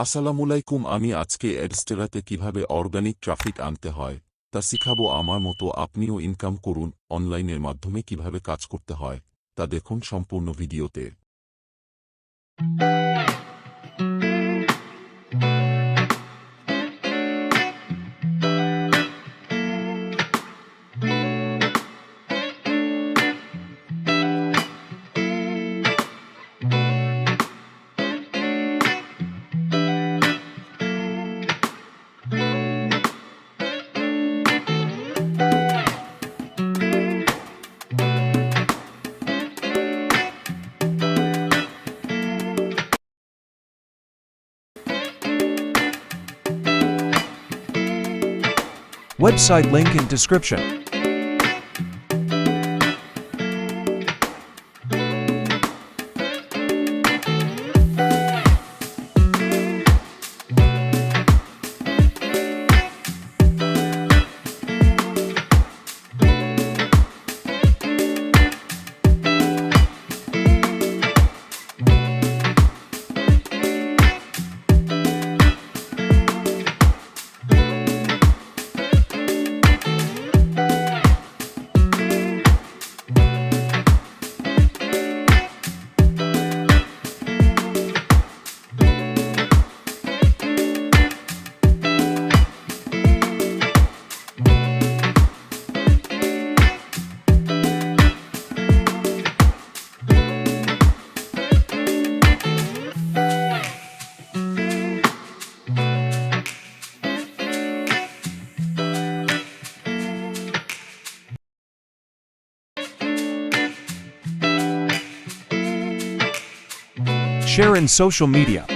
আসসালামুয়ালাইকুম, আমি আজকে অ্যাডস্টেরাতে কিভাবে অর্গানিক ট্রাফিক আনতে হয় তা শিখাবো। আমার মতো আপনিও ইনকাম করুন। অনলাইনের মাধ্যমে কিভাবে কাজ করতে হয় তা দেখুন সম্পূর্ণ ভিডিওতে। Website link in description. Share in social media.